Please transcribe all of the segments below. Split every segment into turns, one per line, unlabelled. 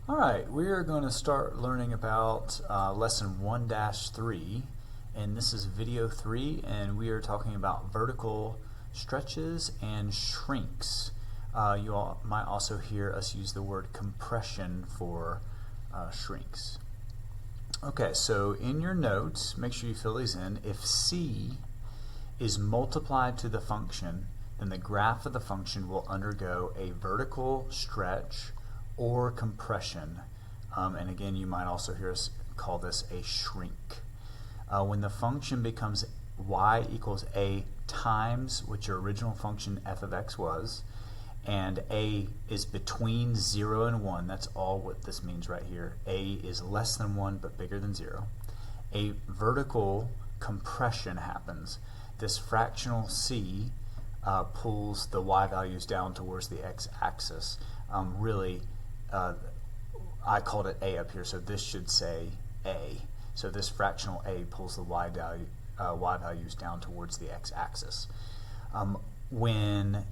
Alright, we are going to start learning about lesson 1-3, and this is video 3, and we are talking about vertical stretches and shrinks. You all might also hear us use the word compression for shrinks. Okay, so in your notes, make sure you fill these in. If C is multiplied to the function, then the graph of the function will undergo a vertical stretch or compression. And again, you might also hear us call this a shrink. When the function becomes y equals a times what your original function f of x was, and a is between 0 and 1, that's all what this means right here. A is less than 1 but bigger than 0. A vertical compression happens. This fractional c pulls the y values down towards the x-axis. I called it a up here, so this should say a. So this fractional a pulls the y values down towards the x-axis. When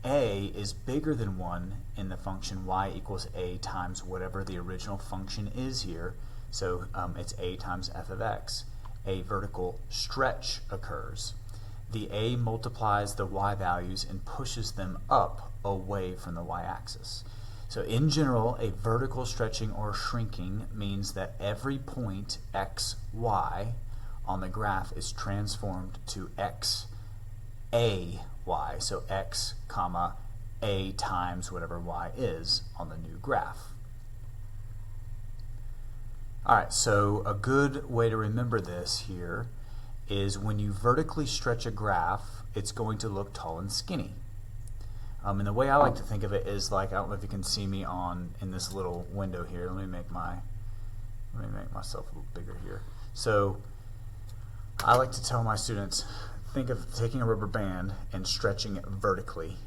a is bigger than 1 in the function y equals a times whatever the original function is here, so it's a times f of x, a vertical stretch occurs. The a multiplies the y values and pushes them up away from the y-axis. So in general, a vertical stretching or shrinking means that every point x, y on the graph is transformed to x, a, y. So x, comma, a times whatever y is on the new graph. Alright, so a good way to remember this here is when you vertically stretch a graph, it's going to look tall and skinny. And the way I like to think of it is like, I don't know if you can see me in this little window here. Let me make myself a little bigger here. So I like to tell my students, think of taking a rubber band and stretching it vertically.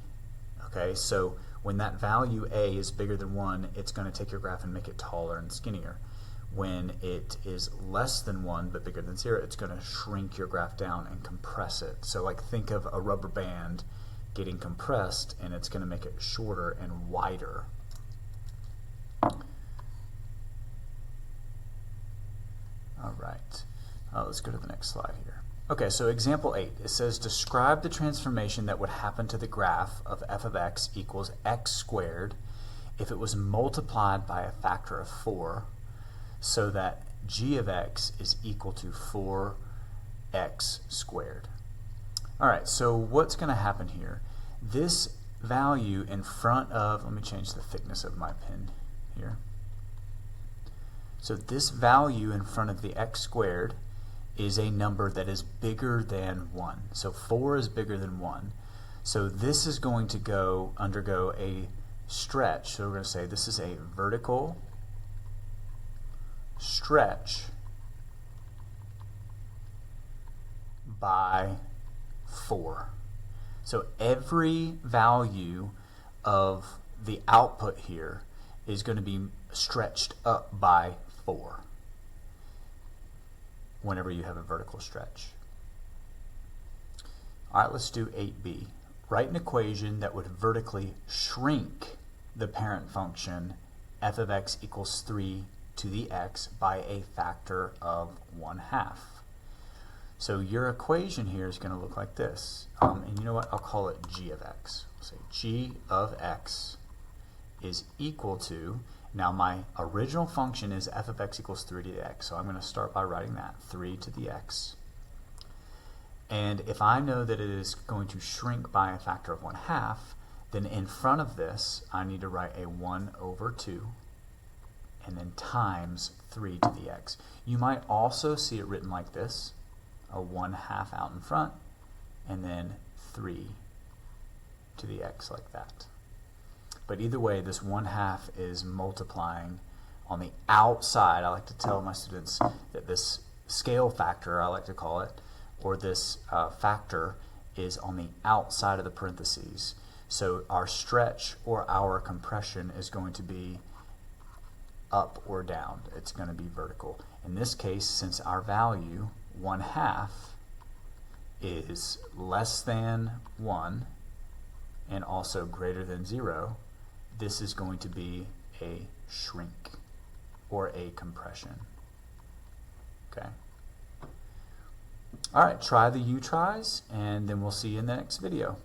Okay, so when that value a is bigger than 1, it's going to take your graph and make it taller and skinnier. When it is less than 1 but bigger than 0, it's going to shrink your graph down and compress it. So like think of a rubber band getting compressed, and it's going to make it shorter and wider. Alright, let's go to the next slide here. Okay, so example 8, it says describe the transformation that would happen to the graph of f of x equals x squared if it was multiplied by a factor of 4 so that g of x is equal to 4x squared. Alright, so what's going to happen here? This value in front of, let me change the thickness of my pen here. So this value in front of the x squared is a number that is bigger than 1. So 4 is bigger than 1. So this is going to undergo a stretch. So we're going to say this is a vertical stretch by 4. So every value of the output here is going to be stretched up by 4 whenever you have a vertical stretch. Alright, let's do 8b. Write an equation that would vertically shrink the parent function f of x equals 3 to the x by a factor of 1/2. So your equation here is going to look like this. And you know what? I'll call it g of x. I'll say g of x is equal to, now my original function is f of x equals 3 to the x. So I'm going to start by writing that, 3 to the x. And if I know that it is going to shrink by a factor of 1/2, then in front of this, I need to write a 1/2 and then times 3 to the x. You might also see it written like this, a 1/2 out in front, and then 3 to the x like that. But either way, this 1/2 is multiplying on the outside. I like to tell my students that this scale factor, I like to call it, or this factor is on the outside of the parentheses. So our stretch or our compression is going to be up or down. It's going to be vertical. In this case, since our value 1/2 is less than 1 and also greater than 0, this is going to be a shrink. or a compression. Okay. All right, try the U-tries, and then we'll see you in the next video.